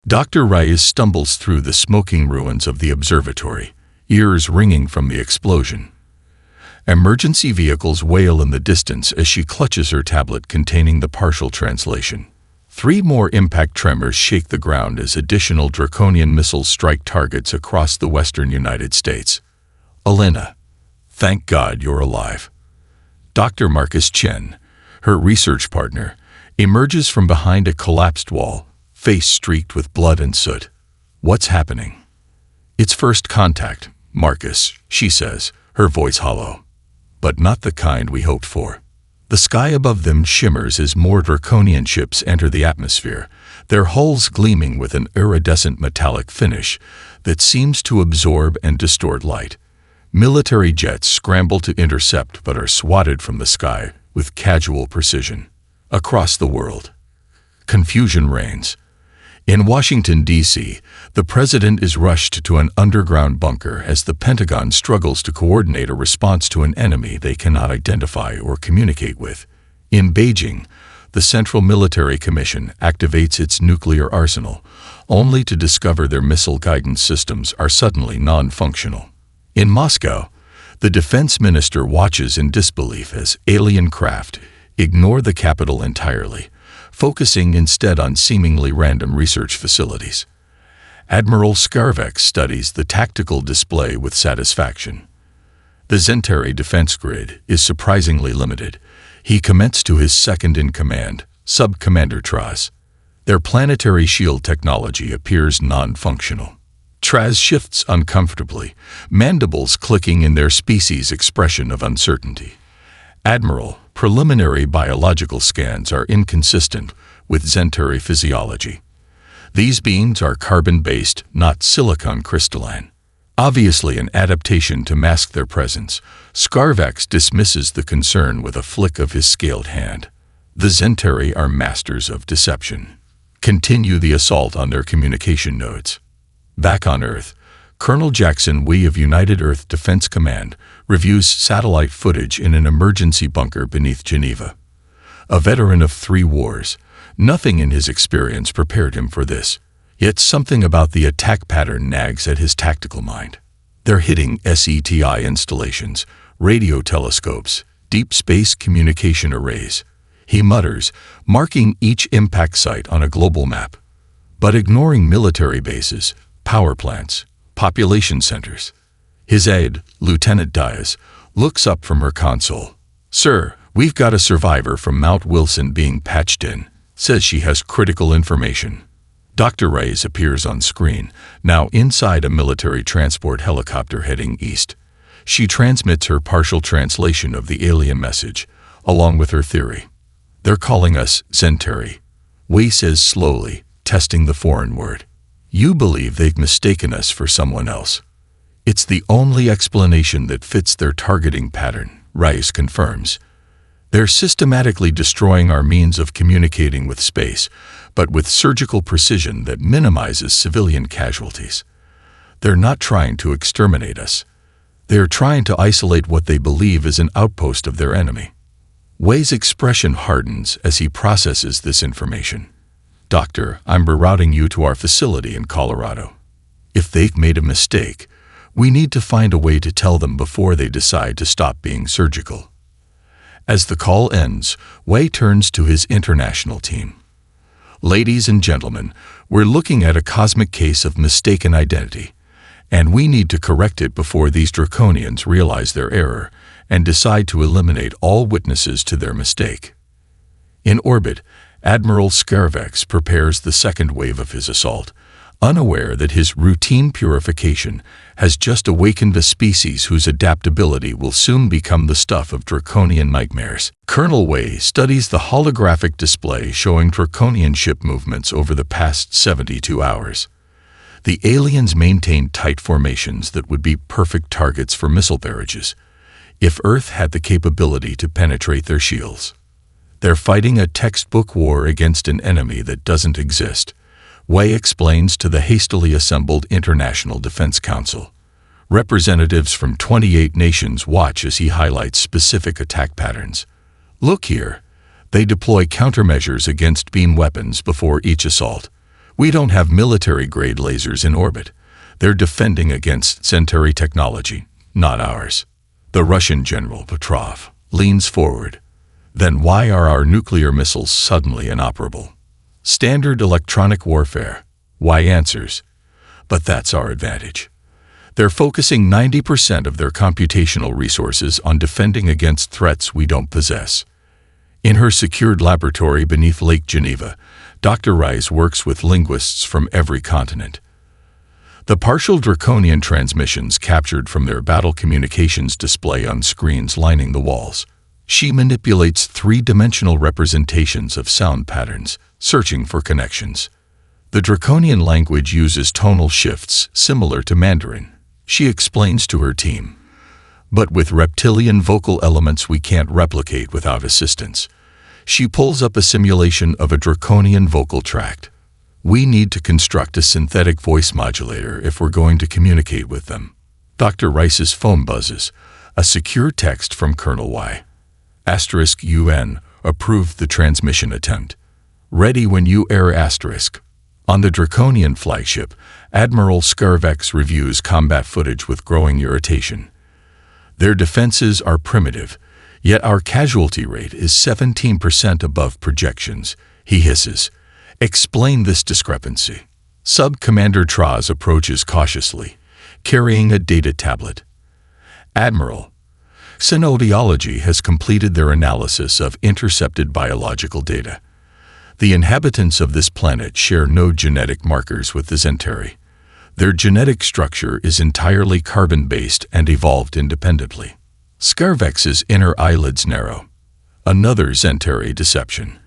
Dr. Reyes stumbles through the smoking ruins of the observatory, ears ringing from the explosion. Emergency vehicles wail in the distance as she clutches her tablet containing the partial translation. 3 more impact tremors shake the ground as additional draconian missiles strike targets across the western United States. Elena, thank God you're alive. Dr. Marcus Chen, her research partner, emerges from behind a collapsed wall, face streaked with blood and soot. What's happening? It's first contact, Marcus, she says, her voice hollow. But not the kind we hoped for. The sky above them shimmers as more draconian ships enter the atmosphere, their hulls gleaming with an iridescent metallic finish that seems to absorb and distort light. Military jets scramble to intercept but are swatted from the sky with casual precision. Across the world, confusion reigns. In Washington, D.C., the president is rushed to an underground bunker as the Pentagon struggles to coordinate a response to an enemy they cannot identify or communicate with. In Beijing, the Central Military Commission activates its nuclear arsenal, only to discover their missile guidance systems are suddenly non-functional. In Moscow, the defense minister watches in disbelief as alien craft ignore the capital entirely, focusing instead on seemingly random research facilities. Admiral Scarvex studies the tactical display with satisfaction. The Zentari defense grid is surprisingly limited. He comments to his second-in-command, Sub-Commander Traz. Their planetary shield technology appears non-functional. Traz shifts uncomfortably, mandibles clicking in their species' expression of uncertainty. Admiral, preliminary biological scans are inconsistent with Zentari physiology. These beings are carbon-based, not silicon crystalline. Obviously an adaptation to mask their presence, Scarvex dismisses the concern with a flick of his scaled hand. The Zentari are masters of deception. Continue the assault on their communication nodes. Back on Earth, Colonel Jackson Wee of United Earth Defense Command reviews satellite footage in an emergency bunker beneath Geneva. A veteran of 3 wars, nothing in his experience prepared him for this, yet something about the attack pattern nags at his tactical mind. They're hitting SETI installations, radio telescopes, deep space communication arrays. He mutters, marking each impact site on a global map, but ignoring military bases, power plants, population centers. His aide, Lieutenant Diaz, looks up from her console. "Sir, we've got a survivor from Mount Wilson being patched in. Says she has critical information." Dr. Reyes appears on screen, now inside a military transport helicopter heading east. She transmits her partial translation of the alien message, along with her theory. "They're calling us Zentari," Wei says slowly, testing the foreign word. "You believe they've mistaken us for someone else. It's the only explanation that fits their targeting pattern," Reyes confirms. "They're systematically destroying our means of communicating with space, but with surgical precision that minimizes civilian casualties. They're not trying to exterminate us. They're trying to isolate what they believe is an outpost of their enemy." Wei's expression hardens as he processes this information. "Doctor, I'm rerouting you to our facility in Colorado. If they've made a mistake, we need to find a way to tell them before they decide to stop being surgical." As the call ends, Wei turns to his international team. "Ladies and gentlemen, we're looking at a cosmic case of mistaken identity, and we need to correct it before these draconians realize their error and decide to eliminate all witnesses to their mistake." In orbit, Admiral Scarvex prepares the second wave of his assault, unaware that his routine purification has just awakened a species whose adaptability will soon become the stuff of draconian nightmares. Colonel Wei studies the holographic display showing draconian ship movements over the past 72 hours. The aliens maintain tight formations that would be perfect targets for missile barrages, if Earth had the capability to penetrate their shields. They're fighting a textbook war against an enemy that doesn't exist, Wei explains to the hastily assembled International Defense Council. Representatives from 28 nations watch as he highlights specific attack patterns. "Look here, they deploy countermeasures against beam weapons before each assault, We don't have military-grade lasers in orbit. They're defending against Centauri technology, not ours. The Russian General Petrov leans forward. Then why are our nuclear missiles suddenly inoperable? Standard electronic warfare. Why answers? But that's our advantage. They're focusing 90% of their computational resources on defending against threats we don't possess. In her secured laboratory beneath Lake Geneva, Dr. Rice works with linguists from every continent. The partial draconian transmissions captured from their battle communications display on screens lining the walls. She manipulates three-dimensional representations of sound patterns, searching for connections. The draconian language uses tonal shifts similar to Mandarin. She explains to her team. But with reptilian vocal elements we can't replicate without assistance. She pulls up a simulation of a draconian vocal tract. We need to construct a synthetic voice modulator if we're going to communicate with them. Dr. Rice's phone buzzes. A secure text from Colonel Y. *UN approved the transmission attempt. Ready when you air *. On the draconian flagship, Admiral Scarvex reviews combat footage with growing irritation. Their defenses are primitive, yet our casualty rate is 17% above projections, he hisses. Explain this discrepancy. Sub-Commander Traz approaches cautiously, carrying a data tablet. Admiral, Xenodiology has completed their analysis of intercepted biological data. The inhabitants of this planet share no genetic markers with the Centauri. Their genetic structure is entirely carbon-based and evolved independently. Scarvex's inner eyelids narrow. Another Centauri deception.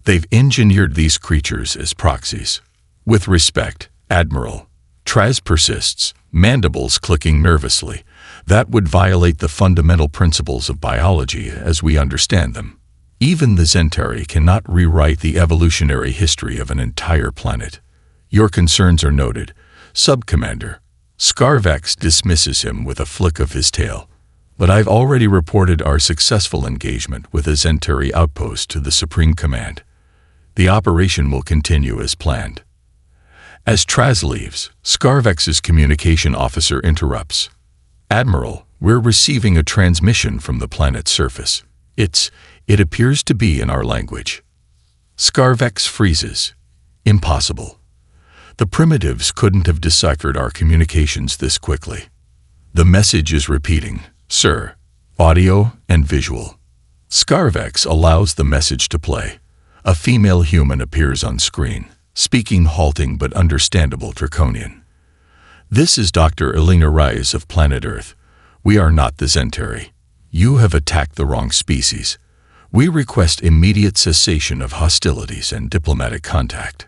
They've engineered these creatures as proxies. With respect, Admiral. Traz persists, mandibles clicking nervously. That would violate the fundamental principles of biology as we understand them. Even the Centauri cannot rewrite the evolutionary history of an entire planet. Your concerns are noted, Sub-Commander. Scarvex dismisses him with a flick of his tail. But I've already reported our successful engagement with a Centauri outpost to the Supreme Command. The operation will continue as planned. As Traz leaves, Scarvex's communication officer interrupts. Admiral, we're receiving a transmission from the planet's surface. It appears to be in our language. Scarvex freezes. Impossible. The primitives couldn't have deciphered our communications this quickly. The message is repeating, sir, audio and visual. Scarvex allows the message to play. A female human appears on screen, speaking halting but understandable Draconian. This is Dr. Elena Reyes of planet Earth. We are not the Centauri. You have attacked the wrong species. We request immediate cessation of hostilities and diplomatic contact.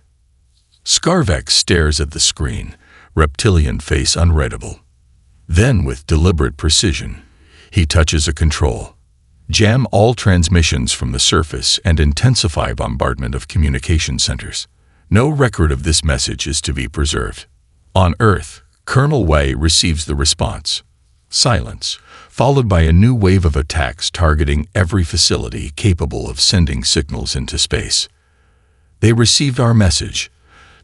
Scarvex stares at the screen, reptilian face unreadable. Then, with deliberate precision, he touches a control. Jam all transmissions from the surface and intensify bombardment of communication centers. No record of this message is to be preserved. On Earth, Colonel Wei receives the response. Silence, followed by a new wave of attacks targeting every facility capable of sending signals into space. They received our message,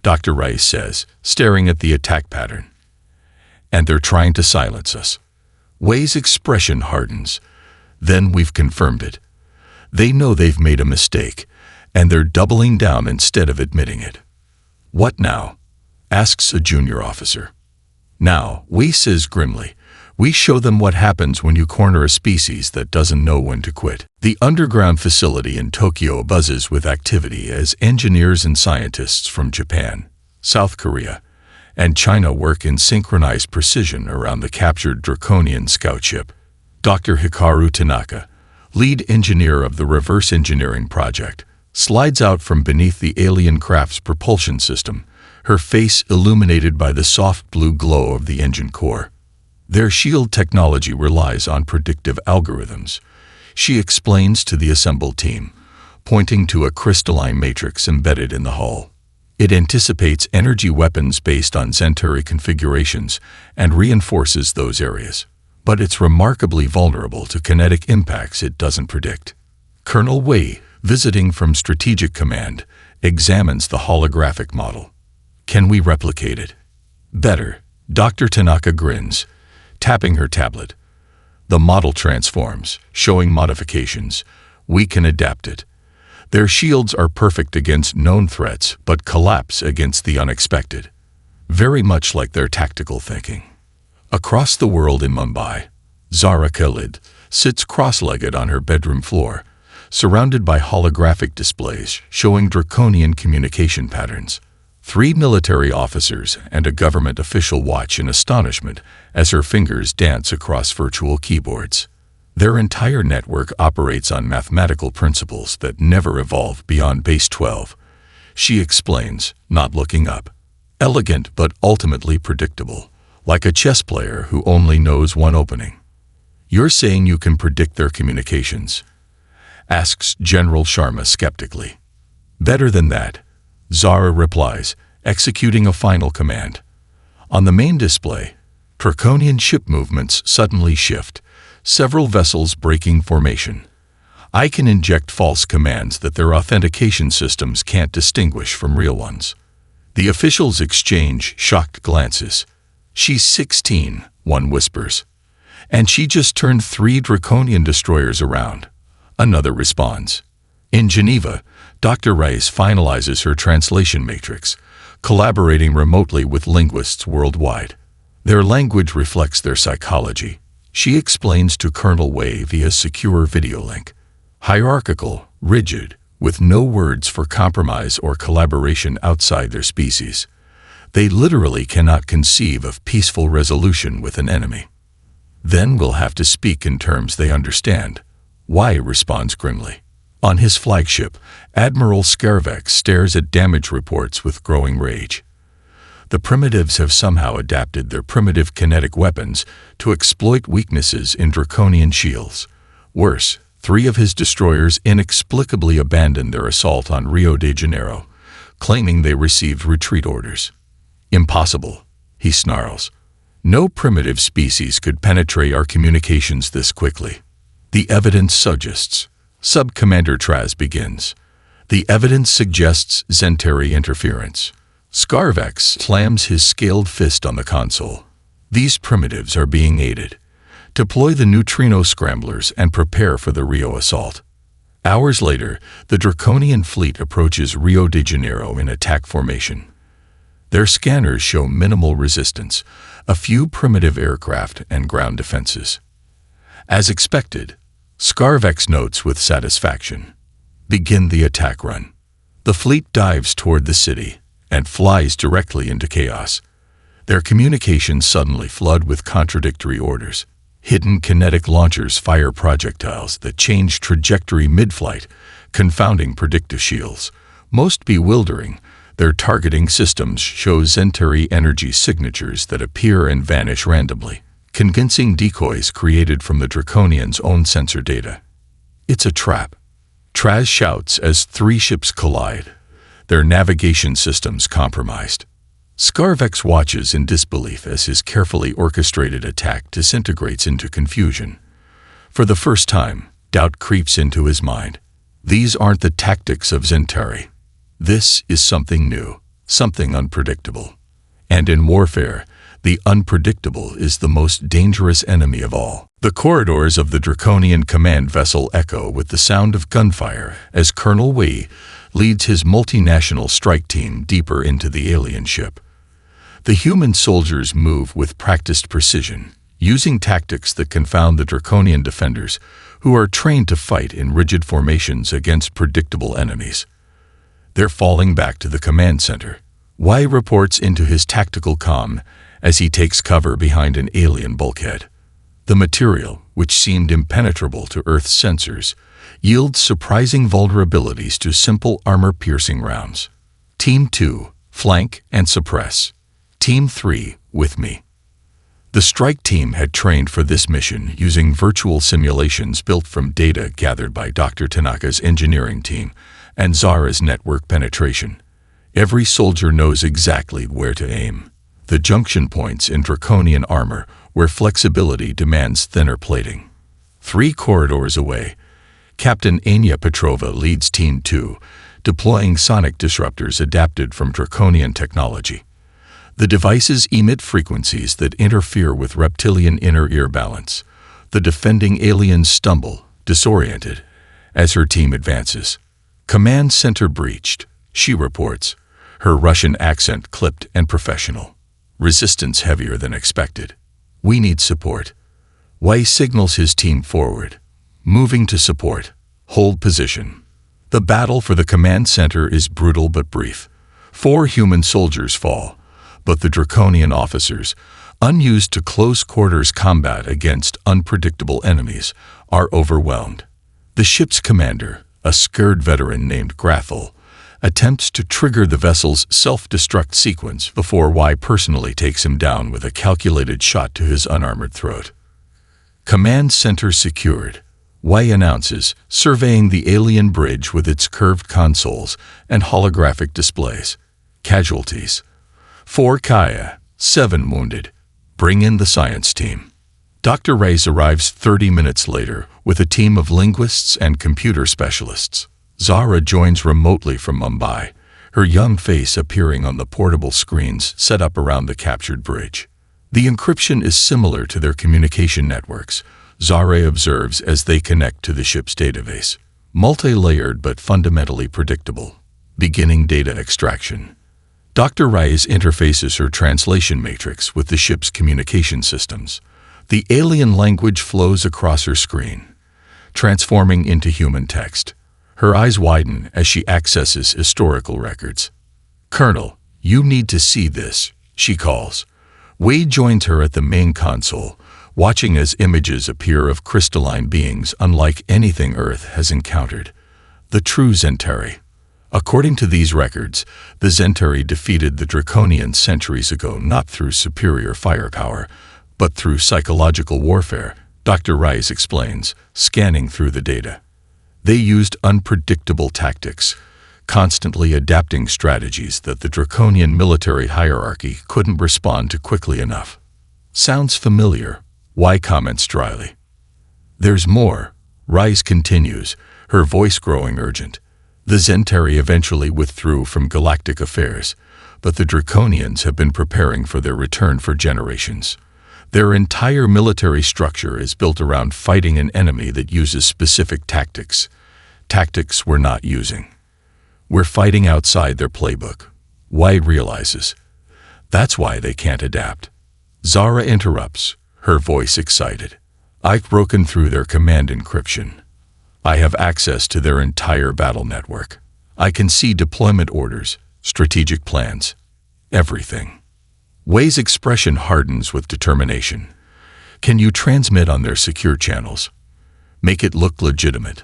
Dr. Rice says, staring at the attack pattern. And they're trying to silence us. Wei's expression hardens. Then we've confirmed it. They know they've made a mistake, and they're doubling down instead of admitting it. What now? Asks a junior officer. Now, Wei says grimly, we show them what happens when you corner a species that doesn't know when to quit. The underground facility in Tokyo buzzes with activity as engineers and scientists from Japan, South Korea, and China work in synchronized precision around the captured Draconian scout ship. Dr. Hikaru Tanaka, lead engineer of the reverse engineering project, slides out from beneath the alien craft's propulsion system, her face illuminated by the soft blue glow of the engine core. Their shield technology relies on predictive algorithms, she explains to the assembled team, pointing to a crystalline matrix embedded in the hull. It anticipates energy weapons based on Centauri configurations and reinforces those areas. But it's remarkably vulnerable to kinetic impacts it doesn't predict. Colonel Wei, visiting from Strategic Command, examines the holographic model. Can we replicate it? Better. Dr. Tanaka grins, tapping her tablet. The model transforms, showing modifications. We can adapt it. Their shields are perfect against known threats, but collapse against the unexpected. Very much like their tactical thinking. Across the world in Mumbai, Zara Khalid sits cross-legged on her bedroom floor, surrounded by holographic displays showing draconian communication patterns. 3 military officers and a government official watch in astonishment as her fingers dance across virtual keyboards. Their entire network operates on mathematical principles that never evolve beyond base 12. She explains, not looking up. Elegant but ultimately predictable, like a chess player who only knows one opening. You're saying you can predict their communications? Asks General Sharma skeptically. Better than that, Zara replies, executing a final command. On the main display, draconian ship movements suddenly shift, several vessels breaking formation. I can inject false commands that their authentication systems can't distinguish from real ones. The officials exchange shocked glances. She's 16, one whispers. And she just turned 3 draconian destroyers around. Another responds. In Geneva, Dr. Rice finalizes her translation matrix, collaborating remotely with linguists worldwide. Their language reflects their psychology. She explains to Colonel Wei via secure video link. Hierarchical, rigid, with no words for compromise or collaboration outside their species. They literally cannot conceive of peaceful resolution with an enemy. Then we'll have to speak in terms they understand. Wei responds grimly. On his flagship, Admiral Scarvex stares at damage reports with growing rage. The primitives have somehow adapted their primitive kinetic weapons to exploit weaknesses in draconian shields. Worse, 3 of his destroyers inexplicably abandoned their assault on Rio de Janeiro, claiming they received retreat orders. Impossible, he snarls. No primitive species could penetrate our communications this quickly. The evidence suggests. Sub-Commander Traz begins. The evidence suggests Zentari interference. Scarvex slams his scaled fist on the console. These primitives are being aided. Deploy the neutrino scramblers and prepare for the Rio assault. Hours later, the Draconian fleet approaches Rio de Janeiro in attack formation. Their scanners show minimal resistance, a few primitive aircraft and ground defenses. As expected, Scarvex notes with satisfaction. Begin the attack run. The fleet dives toward the city and flies directly into chaos. Their communications suddenly flood with contradictory orders. Hidden kinetic launchers fire projectiles that change trajectory mid-flight, confounding predictive shields. Most bewildering, their targeting systems show Zentari energy signatures that appear and vanish randomly, convincing decoys created from the Draconians' own sensor data. It's a trap. Traz shouts as 3 ships collide, their navigation systems compromised. Scarvex watches in disbelief as his carefully orchestrated attack disintegrates into confusion. For the first time, doubt creeps into his mind. These aren't the tactics of Zentari. This is something new, something unpredictable. And in warfare, the unpredictable is the most dangerous enemy of all. The corridors of the Draconian command vessel echo with the sound of gunfire as Colonel Wei leads his multinational strike team deeper into the alien ship. The human soldiers move with practiced precision, using tactics that confound the Draconian defenders, who are trained to fight in rigid formations against predictable enemies. They're falling back to the command center. Wei reports into his tactical comm as he takes cover behind an alien bulkhead. The material, which seemed impenetrable to Earth's sensors, yields surprising vulnerabilities to simple armor-piercing rounds. Team 2, flank and suppress. Team 3, with me. The strike team had trained for this mission using virtual simulations built from data gathered by Dr. Tanaka's engineering team and Zara's network penetration. Every soldier knows exactly where to aim. The junction points in Draconian armor where flexibility demands thinner plating. 3 corridors away, Captain Anya Petrova leads Team 2, deploying sonic disruptors adapted from draconian technology. The devices emit frequencies that interfere with reptilian inner ear balance. The defending aliens stumble, disoriented, as her team advances. Command center breached, she reports, her Russian accent clipped and professional. Resistance heavier than expected. We need support. Wei signals his team forward. Moving to support. Hold position. The battle for the command center is brutal but brief. 4 human soldiers fall, but the draconian officers, unused to close-quarters combat against unpredictable enemies, are overwhelmed. The ship's commander, a scared veteran named Grathel, attempts to trigger the vessel's self-destruct sequence before Y personally takes him down with a calculated shot to his unarmored throat. Command center secured, Y announces, surveying the alien bridge with its curved consoles and holographic displays. Casualties: 4 Kaya, 7 wounded. Bring in the science team. Dr. Reyes arrives 30 minutes later with a team of linguists and computer specialists. Zara joins remotely from Mumbai, her young face appearing on the portable screens set up around the captured bridge. The encryption is similar to their communication networks, Zara observes as they connect to the ship's database. Multi-layered but fundamentally predictable. Beginning data extraction. Dr. Reyes interfaces her translation matrix with the ship's communication systems. The alien language flows across her screen, transforming into human text. Her eyes widen as she accesses historical records. "Colonel, you need to see this," she calls. Wade joins her at the main console, watching as images appear of crystalline beings unlike anything Earth has encountered. The true Zentari. According to these records, the Zentari defeated the Draconians centuries ago not through superior firepower, but through psychological warfare, Dr. Rice explains, scanning through the data. They used unpredictable tactics, constantly adapting strategies that the Draconian military hierarchy couldn't respond to quickly enough. Sounds familiar, Y comments dryly. There's more, Rice continues, her voice growing urgent. The Zentari eventually withdrew from galactic affairs, but the Draconians have been preparing for their return for generations. Their entire military structure is built around fighting an enemy that uses specific tactics. Tactics we're not using. We're fighting outside their playbook. Y realizes. That's why they can't adapt. Zara interrupts, her voice excited. I've broken through their command encryption. I have access to their entire battle network. I can see deployment orders, strategic plans, everything. Wei's expression hardens with determination. Can you transmit on their secure channels? Make it look legitimate.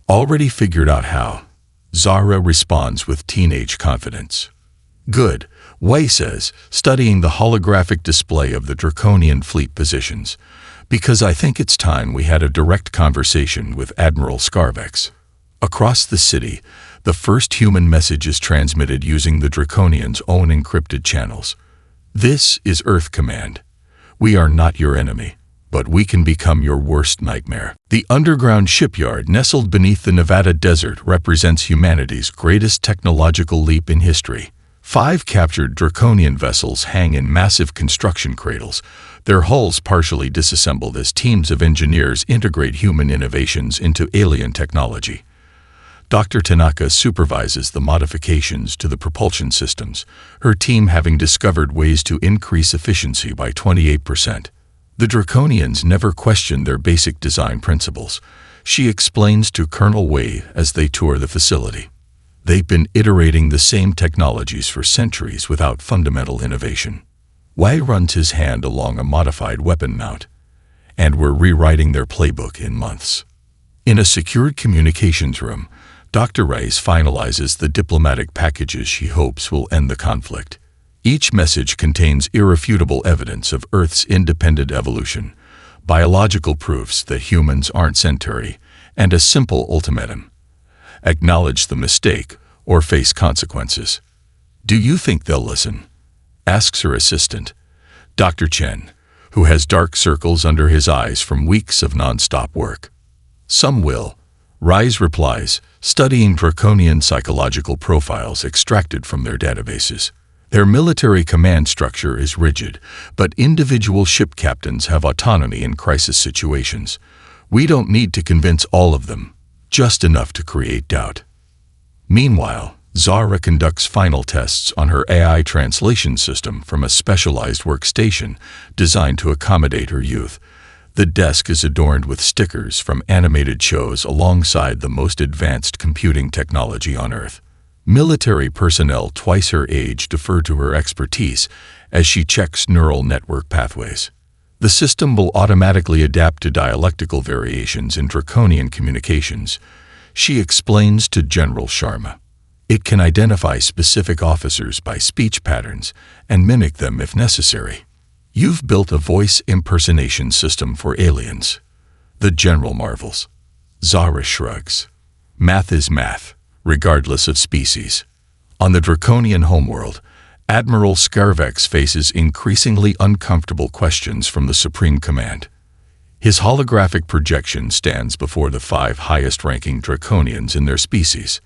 Already figured out how. Zara responds with teenage confidence. Good, Wei says, studying the holographic display of the Draconian fleet positions. Because I think it's time we had a direct conversation with Admiral Scarvex. Across the city, the first human message is transmitted using the Draconians' own encrypted channels. This is Earth Command. We are not your enemy, but we can become your worst nightmare. The underground shipyard nestled beneath the Nevada desert represents humanity's greatest technological leap in history. 5 captured Draconian vessels hang in massive construction cradles, their hulls partially disassembled as teams of engineers integrate human innovations into alien technology. Dr. Tanaka supervises the modifications to the propulsion systems, her team having discovered ways to increase efficiency by 28%. The Draconians never questioned their basic design principles, she explains to Colonel Wei as they tour the facility. They've been iterating the same technologies for centuries without fundamental innovation. Wei runs his hand along a modified weapon mount, and we're rewriting their playbook in months. In a secured communications room, Dr. Rice finalizes the diplomatic packages she hopes will end the conflict. Each message contains irrefutable evidence of Earth's independent evolution, biological proofs that humans aren't Centauri, and a simple ultimatum. Acknowledge the mistake or face consequences. Do you think they'll listen? Asks her assistant, Dr. Chen, who has dark circles under his eyes from weeks of non-stop work. Some will, Rise replies, studying draconian psychological profiles extracted from their databases. Their military command structure is rigid, but individual ship captains have autonomy in crisis situations. We don't need to convince all of them, just enough to create doubt. Meanwhile, Zara conducts final tests on her AI translation system from a specialized workstation designed to accommodate her youth. The desk is adorned with stickers from animated shows alongside the most advanced computing technology on Earth. Military personnel twice her age defer to her expertise as she checks neural network pathways. The system will automatically adapt to dialectical variations in draconian communications, she explains to General Sharma. It can identify specific officers by speech patterns and mimic them if necessary. You've built a voice impersonation system for aliens. The General marvels. Zara shrugs. Math is math, regardless of species. On the draconian homeworld, Admiral Scarvex faces increasingly uncomfortable questions from the Supreme Command. His holographic projection stands before the 5 highest-ranking draconians in their species.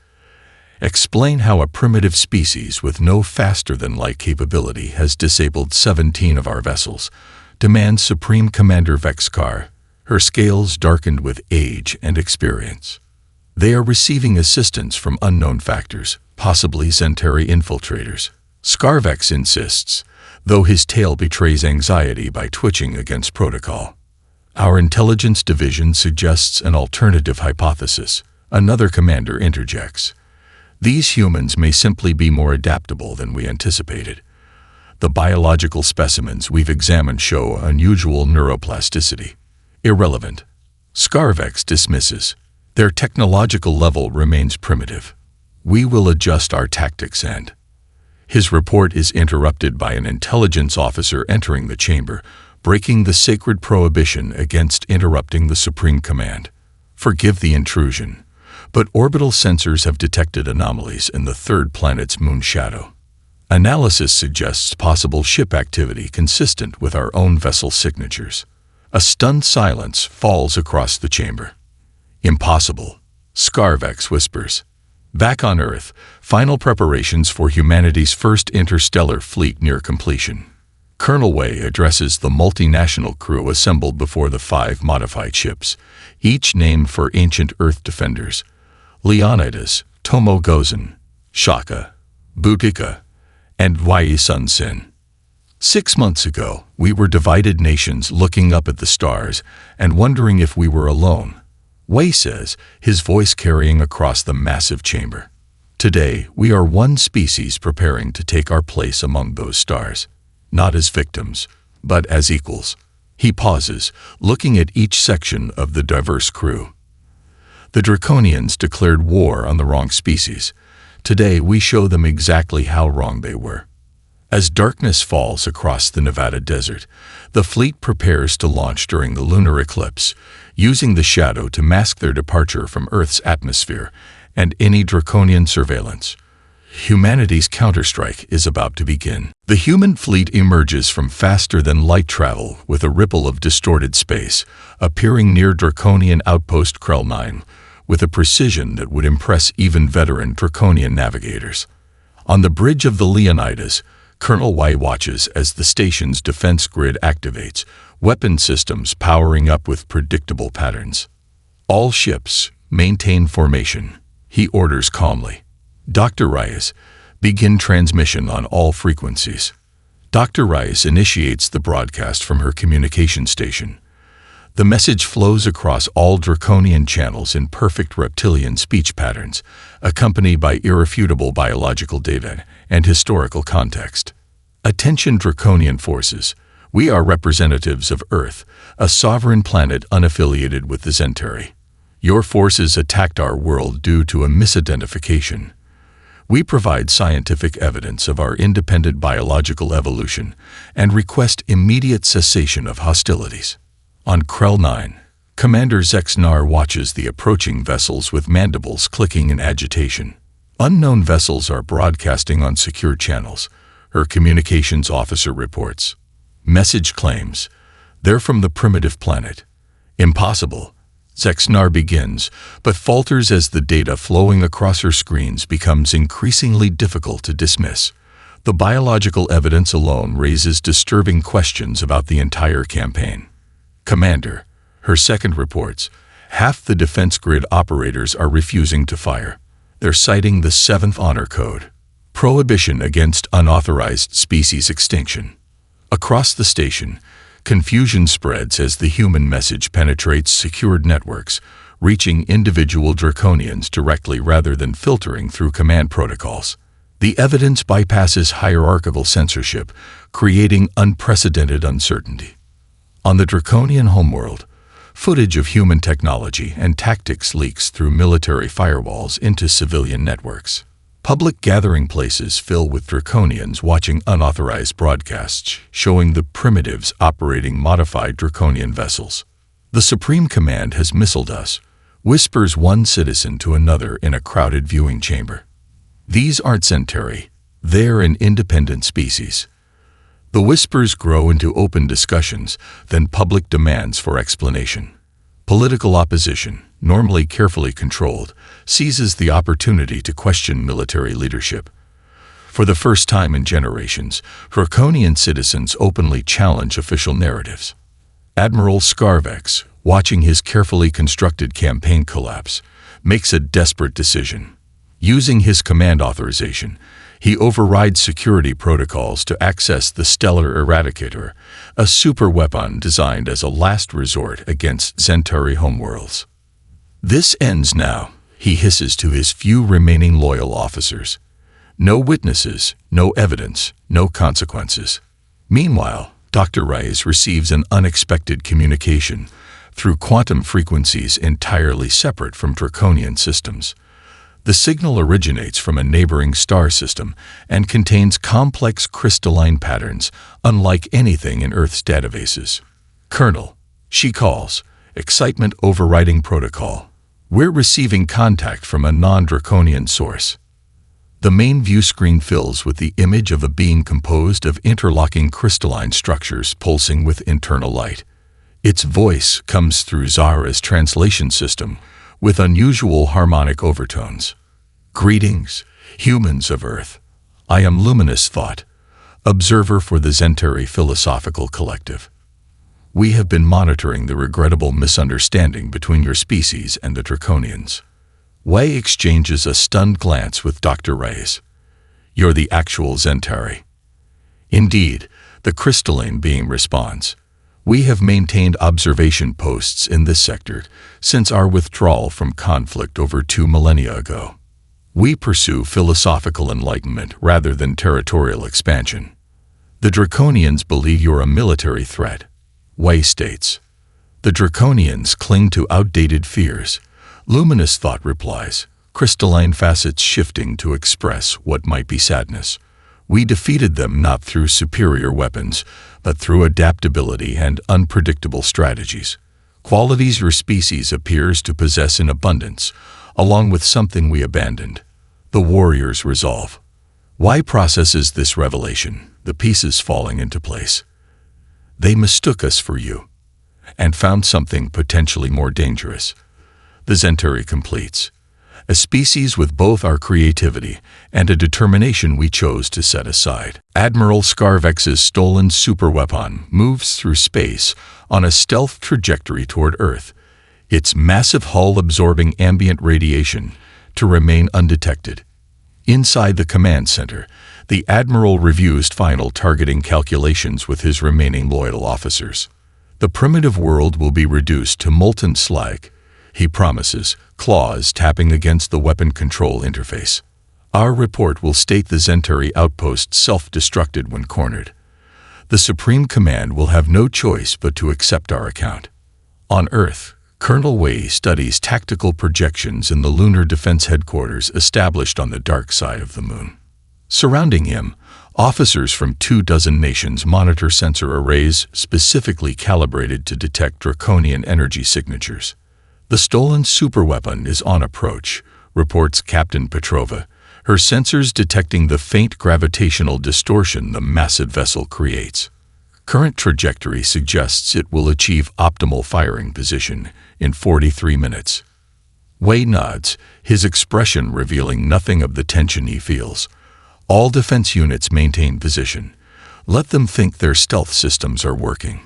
Explain how a primitive species with no faster-than-light capability has disabled 17 of our vessels, demands Supreme Commander Vexkar, her scales darkened with age and experience. They are receiving assistance from unknown factors, possibly Centauri infiltrators. Scarvex insists, though his tail betrays anxiety by twitching against protocol. Our intelligence division suggests an alternative hypothesis. Another commander interjects. These humans may simply be more adaptable than we anticipated. The biological specimens we've examined show unusual neuroplasticity. Irrelevant. Scarvex dismisses. Their technological level remains primitive. We will adjust our tactics and... His report is interrupted by an intelligence officer entering the chamber, breaking the sacred prohibition against interrupting the Supreme Command. Forgive the intrusion, but orbital sensors have detected anomalies in the third planet's moon shadow. Analysis suggests possible ship activity consistent with our own vessel signatures. A stunned silence falls across the chamber. Impossible, Scarvex whispers. Back on Earth, final preparations for humanity's first interstellar fleet near completion. Colonel Wei addresses the multinational crew assembled before the 5 modified ships, each named for ancient Earth defenders. Leonidas, Tomo Gozen, Shaka, Boudica, and Wei Sun Sin. 6 months ago, we were divided nations looking up at the stars and wondering if we were alone. Wei says, his voice carrying across the massive chamber. Today, we are one species preparing to take our place among those stars. Not as victims, but as equals. He pauses, looking at each section of the diverse crew. The Draconians declared war on the wrong species. Today, we show them exactly how wrong they were. As darkness falls across the Nevada desert, the fleet prepares to launch during the lunar eclipse, using the shadow to mask their departure from Earth's atmosphere and any draconian surveillance. Humanity's counterstrike is about to begin. The human fleet emerges from faster-than-light travel with a ripple of distorted space, appearing near draconian outpost Krell 9, with a precision that would impress even veteran draconian navigators. On the bridge of the Leonidas, Colonel Wei watches as the station's defense grid activates, weapon systems powering up with predictable patterns. All ships, maintain formation, he orders calmly. Dr. Reyes, begin transmission on all frequencies. Dr. Reyes initiates the broadcast from her communication station. The message flows across all draconian channels in perfect reptilian speech patterns, accompanied by irrefutable biological data and historical context. Attention draconian forces. We are representatives of Earth, a sovereign planet unaffiliated with the Centauri. Your forces attacked our world due to a misidentification. We provide scientific evidence of our independent biological evolution and request immediate cessation of hostilities. On Krell 9, Commander Zexnar watches the approaching vessels with mandibles clicking in agitation. Unknown vessels are broadcasting on secure channels, her communications officer reports. Message claims, they're from the primitive planet. Impossible, Zexnar begins, but falters as the data flowing across her screens becomes increasingly difficult to dismiss. The biological evidence alone raises disturbing questions about the entire campaign. Commander, her second reports, half the defense grid operators are refusing to fire. They're citing the 7th Honor Code, prohibition against unauthorized species extinction. Across the station, confusion spreads as the human message penetrates secured networks, reaching individual Draconians directly rather than filtering through command protocols. The evidence bypasses hierarchical censorship, creating unprecedented uncertainty. On the Draconian homeworld, footage of human technology and tactics leaks through military firewalls into civilian networks. Public gathering places fill with Draconians watching unauthorized broadcasts showing the primitives operating modified Draconian vessels. "The Supreme Command has missiled us," whispers one citizen to another in a crowded viewing chamber. These aren't Centauri, they're an independent species. The whispers grow into open discussions, then public demands for explanation. Political opposition, normally carefully controlled, seizes the opportunity to question military leadership. For the first time in generations, Draconian citizens openly challenge official narratives. Admiral Scarvex, watching his carefully constructed campaign collapse, makes a desperate decision. Using his command authorization, he overrides security protocols to access the Stellar Eradicator, a superweapon designed as a last resort against Centauri homeworlds. "This ends now," he hisses to his few remaining loyal officers. No witnesses, no evidence, no consequences. Meanwhile, Dr. Reyes receives an unexpected communication through quantum frequencies entirely separate from Draconian systems. The signal originates from a neighboring star system and contains complex crystalline patterns unlike anything in Earth's databases. "Colonel," she calls, excitement overriding protocol. "We're receiving contact from a non-Draconian source." The main view screen fills with the image of a being composed of interlocking crystalline structures pulsing with internal light. Its voice comes through Zara's translation system with unusual harmonic overtones. "Greetings, humans of Earth. I am Luminous Thought, observer for the Centauri Philosophical Collective. We have been monitoring the regrettable misunderstanding between your species and the Draconians." Wei exchanges a stunned glance with Dr. Reyes. "You're the actual Centauri." "Indeed," the crystalline being responds. "We have maintained observation posts in this sector since our withdrawal from conflict over 2 millennia ago. We pursue philosophical enlightenment rather than territorial expansion. The Draconians believe you're a military threat," Wei states. "The Draconians cling to outdated fears," Luminous Thought replies, crystalline facets shifting to express what might be sadness. "We defeated them not through superior weapons, but through adaptability and unpredictable strategies. Qualities your species appears to possess in abundance, along with something we abandoned: the warrior's resolve." Why processes this revelation, the pieces falling into place? "They mistook us for you, and found something potentially more dangerous," the Centauri completes. "A species with both our creativity and a determination we chose to set aside." Admiral Scarvex's stolen superweapon moves through space on a stealth trajectory toward Earth, its massive hull absorbing ambient radiation to remain undetected. Inside the command center, the Admiral reviews final targeting calculations with his remaining loyal officers. "The primitive world will be reduced to molten slag," he promises, claws tapping against the weapon control interface. "Our report will state the Centauri outpost self-destructed when cornered. The Supreme Command will have no choice but to accept our account." On Earth, Colonel Wei studies tactical projections in the Lunar Defense Headquarters established on the dark side of the Moon. Surrounding him, officers from 24 nations monitor sensor arrays specifically calibrated to detect Draconian energy signatures. "The stolen superweapon is on approach," reports Captain Petrova, her sensors detecting the faint gravitational distortion the massive vessel creates. Current trajectory suggests it will achieve optimal firing position in 43 minutes. Wei nods, his expression revealing nothing of the tension he feels. All defense units maintain position. Let them think their stealth systems are working.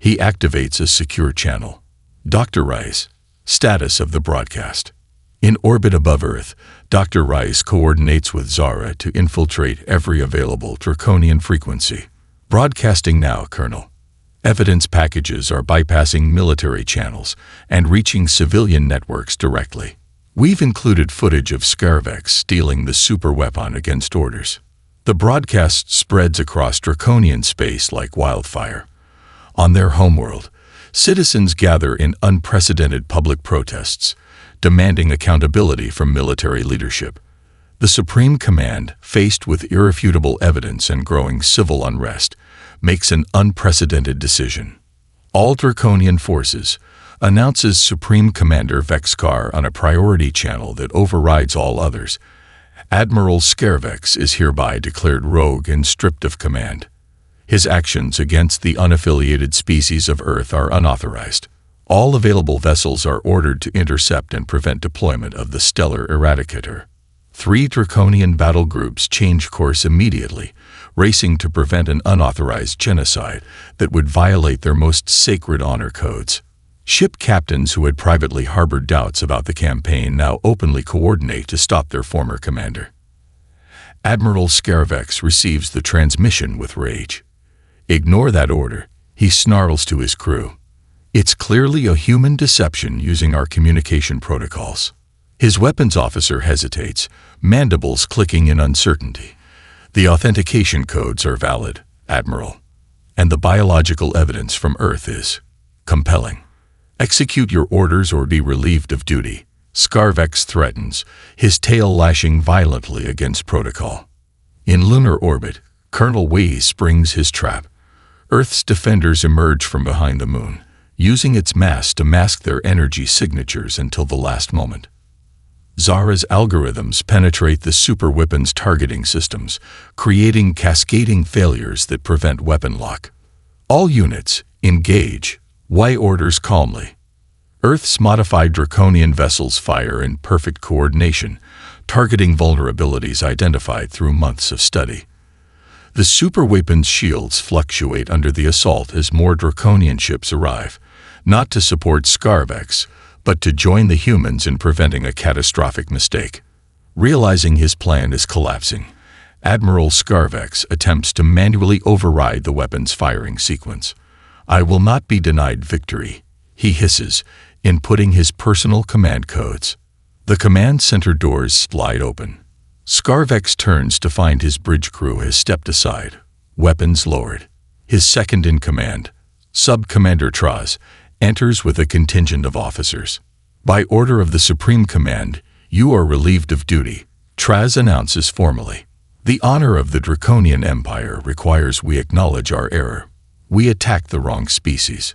He activates a secure channel. Dr. Rice, status of the broadcast. In orbit above Earth, Dr. Rice coordinates with Zara to infiltrate every available draconian frequency. Broadcasting now, Colonel. Evidence packages are bypassing military channels and reaching civilian networks directly. We've included footage of Scarvex stealing the superweapon against orders. The broadcast spreads across draconian space like wildfire. On their homeworld, citizens gather in unprecedented public protests, demanding accountability from military leadership. The Supreme Command, faced with irrefutable evidence and growing civil unrest, makes an unprecedented decision. All draconian forces, announces Supreme Commander Vexcar on a priority channel that overrides all others. Admiral Scarvex is hereby declared rogue and stripped of command. His actions against the unaffiliated species of Earth are unauthorized. All available vessels are ordered to intercept and prevent deployment of the Stellar Eradicator. 3 draconian battle groups change course immediately, racing to prevent an unauthorized genocide that would violate their most sacred honor codes. Ship captains who had privately harbored doubts about the campaign now openly coordinate to stop their former commander. Admiral Scarvex receives the transmission with rage. Ignore that order, he snarls to his crew. It's clearly a human deception using our communication protocols. His weapons officer hesitates, mandibles clicking in uncertainty. The authentication codes are valid, Admiral, and the biological evidence from Earth is compelling. Execute your orders or be relieved of duty, Scarvex threatens, his tail lashing violently against protocol. In lunar orbit, Colonel Wei springs his trap. Earth's defenders emerge from behind the moon, using its mass to mask their energy signatures until the last moment. Zara's algorithms penetrate the superweapons targeting systems, creating cascading failures that prevent weapon lock. All units, engage. Y orders calmly. Earth's modified draconian vessels fire in perfect coordination, targeting vulnerabilities identified through months of study. The superweapons shields fluctuate under the assault as more draconian ships arrive, not to support Scarvex, but to join the humans in preventing a catastrophic mistake. Realizing his plan is collapsing, Admiral Scarvex attempts to manually override the weapon's firing sequence. I will not be denied victory, he hisses, inputting his personal command codes. The command center doors slide open. Scarvex turns to find his bridge crew has stepped aside, weapons lowered. His second-in-command, Sub-Commander Traz, enters with a contingent of officers. By order of the Supreme Command, you are relieved of duty, Traz announces formally. The honor of the Draconian Empire requires we acknowledge our error. We attacked the wrong species.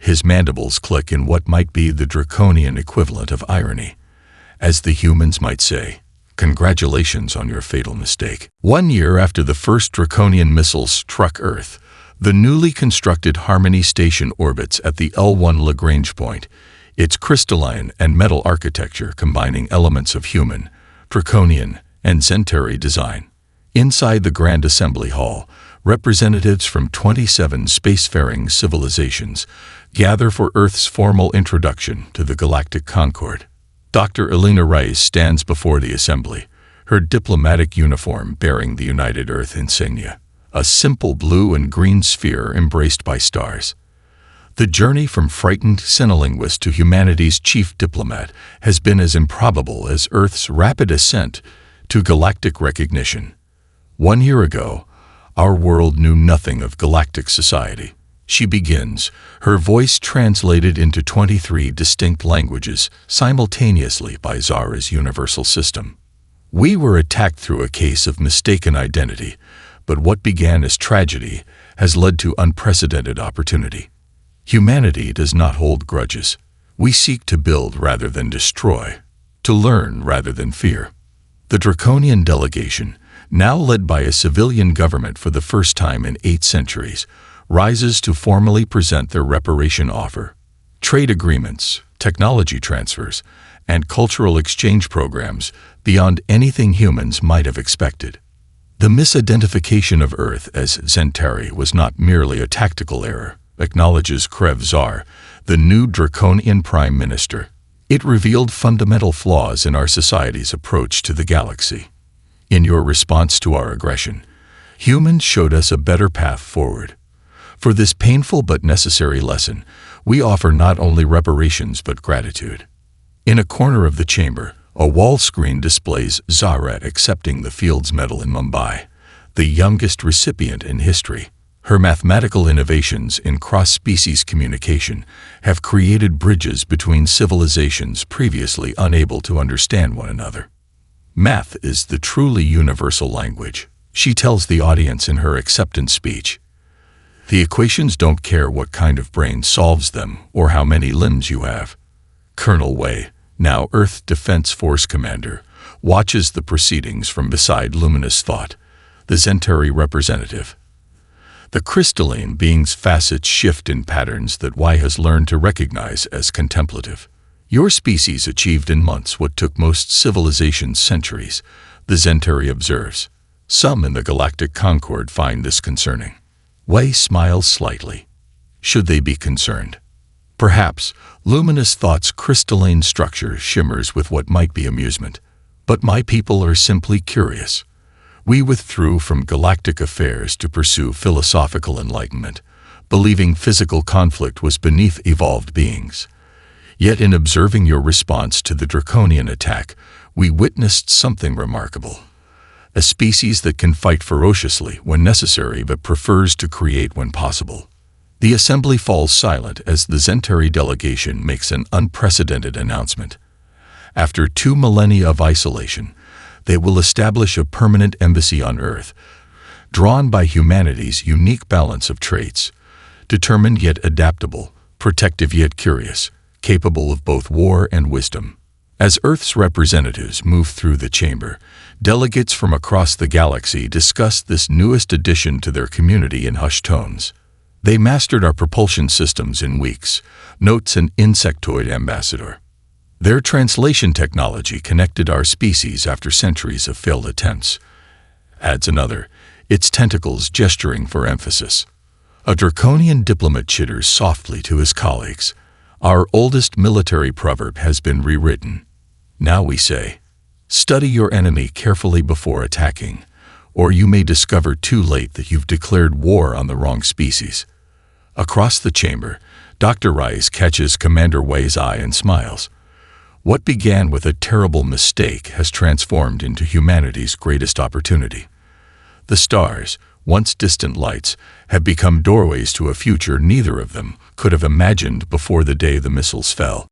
His mandibles click in what might be the draconian equivalent of irony. As the humans might say, congratulations on your fatal mistake. 1 year after the first draconian missiles struck Earth, the newly constructed Harmony Station orbits at the L1 Lagrange point, its crystalline and metal architecture combining elements of human, draconian, and Centauri design. Inside the Grand Assembly Hall, representatives from 27 spacefaring civilizations gather for Earth's formal introduction to the Galactic Concord. Dr. Elena Rice stands before the assembly, her diplomatic uniform bearing the United Earth insignia, a simple blue and green sphere embraced by stars. The journey from frightened Sinolinguist to humanity's chief diplomat has been as improbable as Earth's rapid ascent to galactic recognition. 1 year ago, our world knew nothing of galactic society. She begins, her voice translated into 23 distinct languages simultaneously by Zara's universal system. We were attacked through a case of mistaken identity, but what began as tragedy has led to unprecedented opportunity. Humanity does not hold grudges. We seek to build rather than destroy, to learn rather than fear. The Draconian delegation, now led by a civilian government for the first time in 8 centuries, rises to formally present their reparation offer. Trade agreements, technology transfers, and cultural exchange programs beyond anything humans might have expected. The misidentification of Earth as Zentari was not merely a tactical error, acknowledges Krev Zar, the new Draconian Prime Minister. It revealed fundamental flaws in our society's approach to the galaxy. In your response to our aggression, humans showed us a better path forward. For this painful but necessary lesson, we offer not only reparations but gratitude. In a corner of the chamber, a wall screen displays Zara accepting the Fields Medal in Mumbai, the youngest recipient in history. Her mathematical innovations in cross-species communication have created bridges between civilizations previously unable to understand one another. Math is the truly universal language, she tells the audience in her acceptance speech. The equations don't care what kind of brain solves them or how many limbs you have. Colonel Wei, now Earth Defense Force Commander, watches the proceedings from beside Luminous Thought, the Zentari representative. The crystalline being's facets shift in patterns that Y has learned to recognize as contemplative. Your species achieved in months what took most civilizations centuries, the Zentari observes. Some in the Galactic Concord find this concerning. Wei smiles slightly. Should they be concerned? Perhaps Luminous Thought's crystalline structure shimmers with what might be amusement. But my people are simply curious. We withdrew from galactic affairs to pursue philosophical enlightenment, believing physical conflict was beneath evolved beings. Yet in observing your response to the draconian attack, we witnessed something remarkable. A species that can fight ferociously when necessary but prefers to create when possible. The assembly falls silent as the Zentari delegation makes an unprecedented announcement. After 2 millennia of isolation, they will establish a permanent embassy on Earth, drawn by humanity's unique balance of traits, determined yet adaptable, protective yet curious, capable of both war and wisdom. As Earth's representatives move through the chamber, delegates from across the galaxy discuss this newest addition to their community in hushed tones. They mastered our propulsion systems in weeks, notes an insectoid ambassador. Their translation technology connected our species after centuries of failed attempts, adds another, its tentacles gesturing for emphasis. A draconian diplomat chitters softly to his colleagues. Our oldest military proverb has been rewritten. Now we say, study your enemy carefully before attacking, or you may discover too late that you've declared war on the wrong species. Across the chamber, Dr. Rice catches Commander Wei's eye and smiles. What began with a terrible mistake has transformed into humanity's greatest opportunity. The stars, once distant lights, have become doorways to a future neither of them could have imagined before the day the missiles fell.